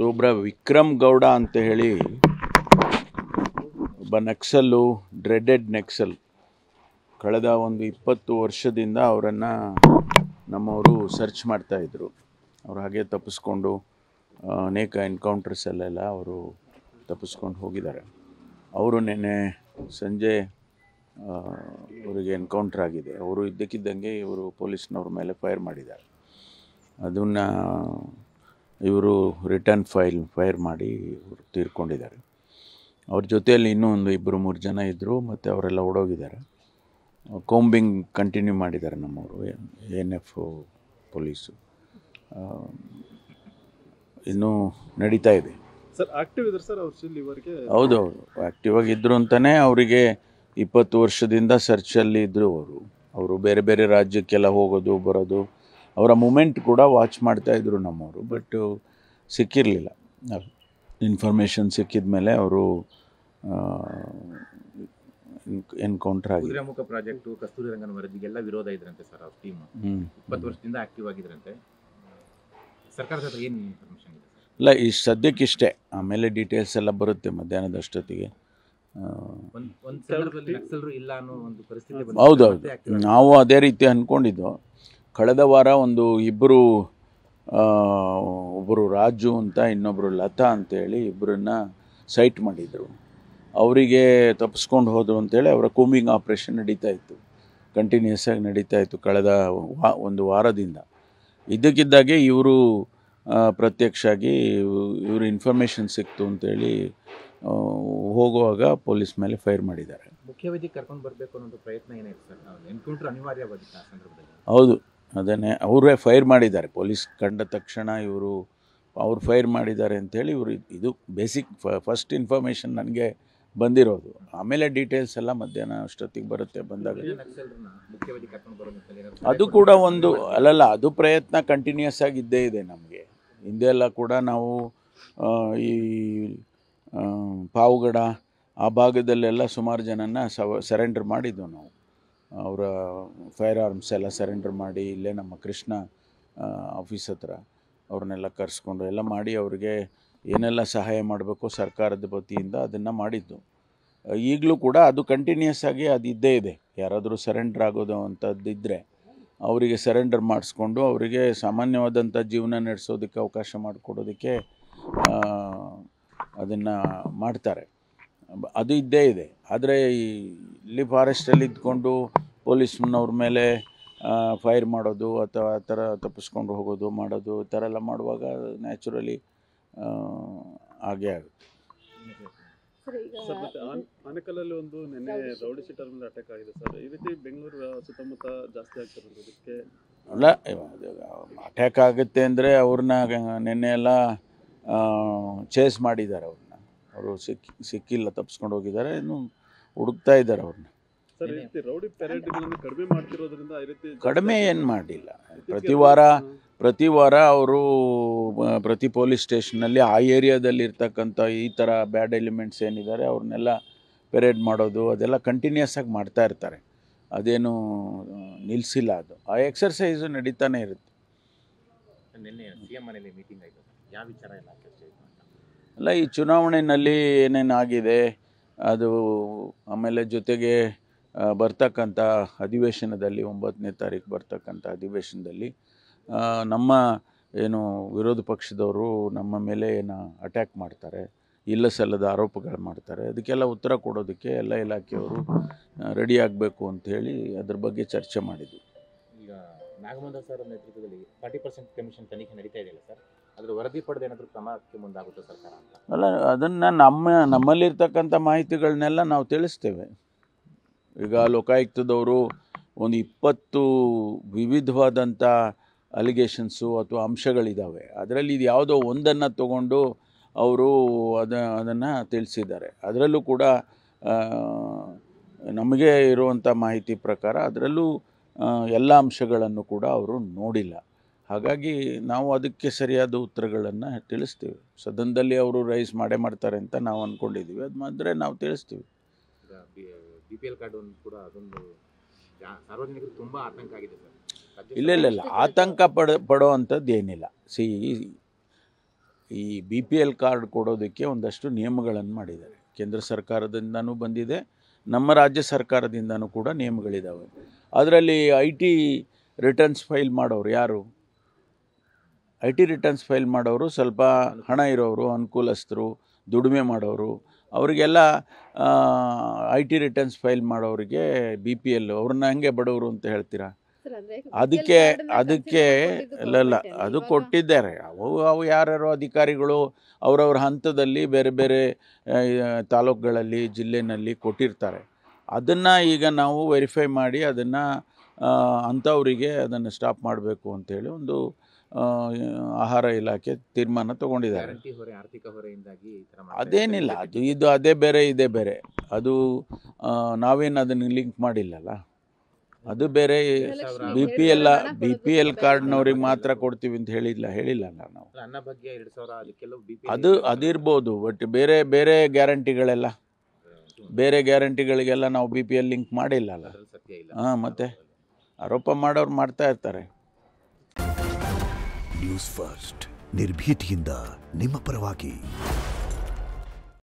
ಒಬ್ಬ ವಿಕ್ರಮ್ ಗೌಡ ಅಂತ ಹೇಳಿ ಒಬ್ಬ ನಕ್ಸಲ್ಲು, ಡ್ರೆಡೆಡ್ ನಕ್ಸಲ್. ಕಳೆದ ಒಂದು 20 ವರ್ಷದಿಂದ ಅವರನ್ನು ನಮ್ಮವರು ಸರ್ಚ್ ಮಾಡ್ತಾಯಿದ್ರು. ಅವ್ರು ಹಾಗೆ ತಪ್ಪಿಸ್ಕೊಂಡು ಅನೇಕ ಎನ್ಕೌಂಟರ್ಸಲ್ಲೆಲ್ಲ ಅವರು ತಪ್ಪಿಸ್ಕೊಂಡು ಹೋಗಿದ್ದಾರೆ. ಅವರು ನಿನ್ನೆ ಸಂಜೆ ಅವರಿಗೆ ಎನ್ಕೌಂಟರ್ ಆಗಿದೆ. ಅವರು ಇದ್ದಕ್ಕಿದ್ದಂಗೆ ಇವರು ಪೊಲೀಸ್ನವ್ರ ಮೇಲೆ ಫೈರ್ ಮಾಡಿದ್ದಾರೆ. ಅದನ್ನು ಇವರು ರಿಟರ್ನ್ ಫೈರ್ ಮಾಡಿ ಇವರು ತೀರ್ಕೊಂಡಿದ್ದಾರೆ. ಅವ್ರ ಜೊತೆಯಲ್ಲಿ ಇನ್ನೂ ಒಂದು 2-3 ಜನ ಇದ್ದರು, ಮತ್ತು ಅವರೆಲ್ಲ ಓಡೋಗಿದ್ದಾರೆ. ಕೋಂಬಿಂಗ್ ಕಂಟಿನ್ಯೂ ಮಾಡಿದ್ದಾರೆ ನಮ್ಮವರು, ANF ಪೊಲೀಸು. ಇನ್ನೂ ನಡೀತಾ ಇದೆ ಸರ್. ಆಕ್ಟಿವ್ ಇದ್ದಾರೆ ಸರ್ ಅವರು? ಹೌದು, ಆ್ಯಕ್ಟಿವ್ ಆಗಿದ್ದರು ಅಂತಲೇ ಅವರಿಗೆ 20 ವರ್ಷದಿಂದ ಸರ್ಚಲ್ಲಿ ಇದ್ದರು. ಅವರು ಬೇರೆ ಬೇರೆ ರಾಜ್ಯಕ್ಕೆಲ್ಲ ಹೋಗೋದು ಬರೋದು, ಅವರ ಮೂಮೆಂಟ್ ಕೂಡ ವಾಚ್ ಮಾಡ್ತಾಯಿದ್ರು ನಮ್ಮವರು. ಬಟ್ ಸಿಕ್ಕಿರಲಿಲ್ಲ. ಇನ್ಫಾರ್ಮೇಷನ್ ಸಿಕ್ಕಿದ ಮೇಲೆ ಅವರು ಎನ್ಕೌಂಟರ್ ಆಗಿದೆ. ಕುದುರೆಮುಖ ಪ್ರಾಜೆಕ್ಟು, ಕಸ್ತೂರಿ ರಂಗನ ವರದಿಗೆಲ್ಲ ವಿರೋಧ ಇದ್ರಂತೆ ಸರ್. ಅವ್ರ ಟೀಮ್ 20 ವರ್ಷದಿಂದ ಆಕ್ಟಿವ್ ಆಗಿದ್ರಂತೆ. ಸರ್ಕಾರದ ಹತ್ರ ಏನು ಇನ್ಫಾರ್ಮೇಷನ್ ಇದೆ? ಇಲ್ಲ, ಇಷ್ಟು ಸದ್ಯಕ್ಕಿಷ್ಟೇ. ಆಮೇಲೆ ಡೀಟೇಲ್ಸ್ ಎಲ್ಲ ಬರುತ್ತೆ ಮಧ್ಯಾಹ್ನದಷ್ಟೊತ್ತಿಗೆ. ಇಲ್ಲ ಅನ್ನೋ ಒಂದು ಪರಿಸ್ಥಿತಿ. ಹೌದೌದು, ನಾವು ಅದೇ ರೀತಿ ಅಂದ್ಕೊಂಡಿದ್ದು. ಕಳೆದ ವಾರ ಒಬ್ಬರು ರಾಜು ಅಂತ, ಇನ್ನೊಬ್ಬರು ಲತಾ ಅಂತೇಳಿ ಇಬ್ಬರನ್ನ ಸೈಟ್ ಮಾಡಿದರು. ಅವರಿಗೆ ತಪ್ಪಿಸ್ಕೊಂಡು ಹೋದರು ಅಂತೇಳಿ ಅವರ ಕೂಂಬಿಂಗ್ ಆಪ್ರೇಷನ್ ನಡೀತಾ ಇತ್ತು, ಕಂಟಿನ್ಯೂಸ್ ಆಗಿ ನಡೀತಾ ಇತ್ತು ಕಳೆದ ಒಂದು ವಾರದಿಂದ. ಇದ್ದಕ್ಕಿದ್ದಾಗೆ ಇವರು ಪ್ರತ್ಯಕ್ಷ ಆಗಿ ಇವರು ಇನ್ಫಾರ್ಮೇಷನ್ ಸಿಕ್ತು ಅಂತೇಳಿ ಹೋಗುವಾಗ ಪೊಲೀಸ್ ಮೇಲೆ ಫೈರ್ ಮಾಡಿದ್ದಾರೆ. ಮುಖ್ಯವಾಗಿ ಕರ್ಕೊಂಡು ಬರಬೇಕು ಅನ್ನೋ ಪ್ರಯತ್ನ ಏನಾಯ್ತು ಸರ್? ಎನ್ಕೌಂಟರ್ ಅನಿವಾರ್ಯವಾಗಿತ್ತು ಆ ಸಂದರ್ಭದಲ್ಲಿ? ಹೌದು, ಅದನ್ನೇ ಅವರೇ ಫೈರ್ ಮಾಡಿದ್ದಾರೆ. ಪೊಲೀಸ್ ಕಂಡ ತಕ್ಷಣ ಅವ್ರು ಫೈರ್ ಮಾಡಿದ್ದಾರೆ ಅಂಥೇಳಿ ಇದು ಬೇಸಿಕ್ ಫಸ್ಟ್ ಇನ್ಫಾರ್ಮೇಷನ್ ನನಗೆ ಬಂದಿರೋದು. ಆಮೇಲೆ ಡೀಟೇಲ್ಸ್ ಎಲ್ಲ ಮಧ್ಯಾಹ್ನ ಅಷ್ಟೊತ್ತಿಗೆ ಬರುತ್ತೆ. ಬಂದಾಗ ಅದು ಕೂಡ ಒಂದು ಅದು ಪ್ರಯತ್ನ ಕಂಟಿನ್ಯೂಸ್ ಆಗಿ ಇದ್ದೇ ಇದೆ ನಮಗೆ. ಹಿಂದೆ ಎಲ್ಲ ಕೂಡ ನಾವು ಈ ಪಾವುಗಡ ಆ ಭಾಗದಲ್ಲೆಲ್ಲ ಸುಮಾರು ಜನನ ಸರೆಂಡರ್ ಮಾಡಿದ್ದು ನಾವು. ಅವರ ಫೈರ್ ಆರ್ಮ್ಸ್ ಎಲ್ಲ ಸರೆಂಡರ್ ಮಾಡಿ ಇಲ್ಲೇ ನಮ್ಮ ಕೃಷ್ಣ ಆಫೀಸ್ ಹತ್ರ ಅವ್ರನ್ನೆಲ್ಲ ಕರೆಸ್ಕೊಂಡು ಎಲ್ಲ ಮಾಡಿ ಅವ್ರಿಗೆ ಏನೆಲ್ಲ ಸಹಾಯ ಮಾಡಬೇಕು ಸರ್ಕಾರದ ವತಿಯಿಂದ ಅದನ್ನು ಮಾಡಿದ್ದು. ಈಗಲೂ ಕೂಡ ಅದು ಕಂಟಿನ್ಯೂಸ್ ಆಗಿ ಅದು ಇದ್ದೇ ಇದೆ. ಯಾರಾದರೂ ಸರೆಂಡರ್ ಆಗೋದು ಅಂಥದ್ದಿದ್ದರೆ ಅವರಿಗೆ ಸರೆಂಡರ್ ಮಾಡಿಸ್ಕೊಂಡು ಅವರಿಗೆ ಸಾಮಾನ್ಯವಾದಂಥ ಜೀವನ ನಡೆಸೋದಕ್ಕೆ ಅವಕಾಶ ಮಾಡಿಕೊಡೋದಕ್ಕೆ ಅದನ್ನು ಮಾಡ್ತಾರೆ. ಅದು ಇದ್ದೇ ಇದೆ. ಆದರೆ ಇಲ್ಲಿ ಫಾರೆಸ್ಟಲ್ಲಿ ಇದ್ಕೊಂಡು ಪೊಲೀಸ್ನವ್ರ ಮೇಲೆ ಫೈರ್ ಮಾಡೋದು ಅಥವಾ ಆ ಥರ ತಪ್ಪಿಸ್ಕೊಂಡು ಹೋಗೋದು ಮಾಡೋದು, ಈ ಥರ ಎಲ್ಲ ಮಾಡುವಾಗ ನ್ಯಾಚುರಲಿ ಹಾಗೇ ಆಗುತ್ತೆ. ಸರ್, ಮತ್ತೆ ಆನೇಕಲ್ಲಲ್ಲಿ ಒಂದು ನಿನ್ನೆ ರೌಡಿ ಶೀಟರ್ ಮೇಲೆ ಅಟ್ಯಾಕ್ ಆಗಿದೆ ಸರ್. ಈ ರೀತಿ ಬೆಂಗಳೂರು ಸುತ್ತಮುತ್ತ ಜಾಸ್ತಿ ಆಗ್ತಿರೋದಕ್ಕೆ ಅಲ್ಲ, ಅಟ್ಯಾಕ್ ಆಗುತ್ತೆ ಅಂದರೆ ಅವ್ರನ್ನ ನಿನ್ನೆ ಎಲ್ಲ ಚೇಸ್ ಮಾಡಿದ್ದಾರೆ. ಅವರು ಸಿಕ್ಕಿಲ್ಲ, ತಪ್ಪಿಸ್ಕೊಂಡು ಹೋಗಿದ್ದಾರೆ. ಇನ್ನು ಹುಡುಕ್ತಾ ಇದ್ದಾರೆ ಅವ್ರನ್ನ. ಸರ್, ಈ ರೀತಿ ರೌಡಿ ಪೆರೇಡ್ಗಳನ್ನು ಕಡಿಮೆ ಮಾಡ್ತಿರೋದ್ರಿಂದ ಈ ರೀತಿ ಕಡಿಮೆ ಏನು ಮಾಡಿಲ್ಲ. ಪ್ರತಿ ವಾರ ಅವರು ಪ್ರತಿ ಪೊಲೀಸ್ ಸ್ಟೇಷನ್ನಲ್ಲಿ ಆ ಏರಿಯಾದಲ್ಲಿ ಇರ್ತಕ್ಕಂಥ ಈ ಥರ ಬ್ಯಾಡ್ ಎಲಿಮೆಂಟ್ಸ್ ಏನಿದ್ದಾರೆ ಅವ್ರನ್ನೆಲ್ಲ ಪೆರೇಡ್ ಮಾಡೋದು ಅದೆಲ್ಲ ಕಂಟಿನ್ಯೂಸ್ ಆಗಿ ಮಾಡ್ತಾ ಇರ್ತಾರೆ. ಅದೇನು ನಿಲ್ಲಿಸಿಲ್ಲ. ಅದು ಆ ಎಕ್ಸರ್ಸೈಸು ನಡೀತಾನೆ ಇರುತ್ತೆ. ನಿನ್ನೆ CM ಮನೆಯಲ್ಲಿ ಮೀಟಿಂಗ್ ಆಯಿತು. ಯಾವ ವಿಚಾರ ಎಲ್ಲ ಚರ್ಚೆ ಆಯಿತು? ಅಲ್ಲ, ಈ ಚುನಾವಣೆಯಲ್ಲಿ ಏನೇನಾಗಿದೆ ಅದು, ಆಮೇಲೆ ಜೊತೆಗೆ ಬರ್ತಕ್ಕಂಥ ಅಧಿವೇಶನದಲ್ಲಿ 9ನೇ ತಾರೀಕು ಬರ್ತಕ್ಕಂಥ ಅಧಿವೇಶನದಲ್ಲಿ ನಮ್ಮ ಏನು ವಿರೋಧ ಪಕ್ಷದವರು ನಮ್ಮ ಮೇಲೆ ಏನು ಅಟ್ಯಾಕ್ ಮಾಡ್ತಾರೆ, ಇಲ್ಲ ಸಲ್ಲದ ಆರೋಪಗಳು ಮಾಡ್ತಾರೆ, ಅದಕ್ಕೆಲ್ಲ ಉತ್ತರ ಕೊಡೋದಕ್ಕೆ ಎಲ್ಲ ಇಲಾಖೆಯವರು ರೆಡಿ ಆಗಬೇಕು ಅಂಥೇಳಿ ಅದ್ರ ಬಗ್ಗೆ ಚರ್ಚೆ ಮಾಡಿದ್ವಿ. ಈಗ ನಾಗಮಂದ್ರ ಸರ್ ನೇತೃತ್ವದಲ್ಲಿ 40% ಕಮಿಷನ್ ತನಿಖೆ ನಡೀತಾ ಇದೆಯಲ್ಲ ಸರ್, ಅದರ ವರದಿ ಪಡೆದು ಏನಾದರೂ ಕ್ರಮಕ್ಕೆ ಮುಂದಾಗುತ್ತೆ ಸರ್ಕಾರ ಅಂತ? ಅಲ್ಲ, ಅದನ್ನು ನಮ್ಮಲ್ಲಿರ್ತಕ್ಕಂಥ ಮಾಹಿತಿಗಳನ್ನೆಲ್ಲ ನಾವು ತಿಳಿಸ್ತೇವೆ. ಈಗ ಲೋಕಾಯುಕ್ತದವರು ಒಂದು 20 ವಿವಿಧವಾದಂಥ ಅಲಿಗೇಷನ್ಸು ಅಥವಾ ಅಂಶಗಳಿದ್ದಾವೆ. ಅದರಲ್ಲಿ ಇದು ಯಾವುದೋ ಒಂದನ್ನು ತಗೊಂಡು ಅವರು ಅದನ್ನು ತಿಳಿಸಿದ್ದಾರೆ. ಅದರಲ್ಲೂ ಕೂಡ ನಮಗೆ ಇರುವಂಥ ಮಾಹಿತಿ ಪ್ರಕಾರ ಅದರಲ್ಲೂ ಎಲ್ಲ ಅಂಶಗಳನ್ನು ಕೂಡ ಅವರು ನೋಡಿಲ್ಲ. ಹಾಗಾಗಿ ನಾವು ಅದಕ್ಕೆ ಸರಿಯಾದ ಉತ್ತರಗಳನ್ನು ತಿಳಿಸ್ತೀವಿ. ಸದನದಲ್ಲಿ ಅವರು ರೈಸ್ ಮಾಡ್ತಾರೆ ಅಂತ ನಾವು ಅಂದ್ಕೊಂಡಿದ್ದೀವಿ. ಅದು ಮಾಡಿದ್ರೆ ನಾವು ತಿಳಿಸ್ತೀವಿ. BPL ಕಾರ್ಡ್ ಕೂಡ ಅದೊಂದು ಸಾರ್ವಜನಿಕರು ತುಂಬ ಆತಂಕ ಆಗಿದೆ ಸರ್. ಇಲ್ಲ, ಆತಂಕ ಪಡೋ ಅಂಥದ್ದು ಏನಿಲ್ಲ. ಈ BPL ಕಾರ್ಡ್ ಕೊಡೋದಕ್ಕೆ ಒಂದಷ್ಟು ನಿಯಮಗಳನ್ನು ಮಾಡಿದ್ದಾರೆ. ಕೇಂದ್ರ ಸರ್ಕಾರದಿಂದನೂ ಬಂದಿದೆ, ನಮ್ಮ ರಾಜ್ಯ ಸರ್ಕಾರದಿಂದನೂ ಕೂಡ ನಿಯಮಗಳಿದ್ದಾವೆ. ಅದರಲ್ಲಿ IT ರಿಟರ್ನ್ಸ್ ಫೈಲ್ ಮಾಡೋರು ಯಾರು? IT ರಿಟರ್ನ್ಸ್ ಫೈಲ್ ಮಾಡೋರು ಸ್ವಲ್ಪ ಹಣ ಇರೋರು, ಅನುಕೂಲಸ್ಥರು, ದುಡಿಮೆ ಮಾಡೋರು, ಅವರಿಗೆಲ್ಲ IT ರಿಟರ್ನ್ಸ್ ಫೈಲ್ ಮಾಡೋರಿಗೆ BPL ಅವ್ರನ್ನ ಹೆಂಗೆ ಬಡವರು ಅಂತ ಹೇಳ್ತೀರಾ? ಅದಕ್ಕೆ ಇಲ್ಲ ಅದು ಕೊಟ್ಟಿದ್ದಾರೆ. ಅವು ಯಾರ್ಯಾರೋ ಅಧಿಕಾರಿಗಳು ಅವರವ್ರ ಹಂತದಲ್ಲಿ ಬೇರೆ ಬೇರೆ ತಾಲೂಕುಗಳಲ್ಲಿ ಜಿಲ್ಲೆನಲ್ಲಿ ಕೊಟ್ಟಿರ್ತಾರೆ. ಅದನ್ನು ಈಗ ನಾವು ವೆರಿಫೈ ಮಾಡಿ ಅದನ್ನು ಅಂಥವರಿಗೆ ಅದನ್ನು ಸ್ಟಾಪ್ ಮಾಡಬೇಕು ಅಂತೇಳಿ ಒಂದು ಆಹಾರ ಇಲಾಖೆ ತೀರ್ಮಾನ ತಗೊಂಡಿದ್ದಾರೆ. ಆರ್ಥಿಕ ಹೊರೆಯಿಂದಾಗಿ ಅದೇನಿಲ್ಲ, ಇದು ಅದೇ ಬೇರೆ ಇದೇ ಬೇರೆ. ಅದು ನಾವೇನು ಅದನ್ನು ಲಿಂಕ್ ಮಾಡಿಲ್ಲಲ್ಲ, ಅದು ಬೇರೆ. BPL ಕಾರ್ಡ್ನವ್ರಿಗೆ ಮಾತ್ರ ಕೊಡ್ತೀವಿ ಅಂತ ಹೇಳಿಲ್ಲಲ್ಲ ನಾವು. ಅನ್ನಭಾಗ್ಯ 2000 ಅದಕ್ಕೆಲ್ಲ ಅದು ಅದಿರ್ಬೋದು, ಬಟ್ ಬೇರೆ ಗ್ಯಾರಂಟಿಗಳಿಗೆಲ್ಲ ನಾವು BPL ಲಿಂಕ್ ಮಾಡಿಲ್ಲಲ್ಲ. ಮತ್ತೆ ಆರೋಪ ಮಾಡೋರು ಮಾಡ್ತಾ ಇರ್ತಾರೆ. ನ್ಯೂಸ್ ಫಸ್ಟ್ ನಿರ್ಭೀತಿಯಿಂದ ನಿಮ್ಮ ಪರವಾಗಿ.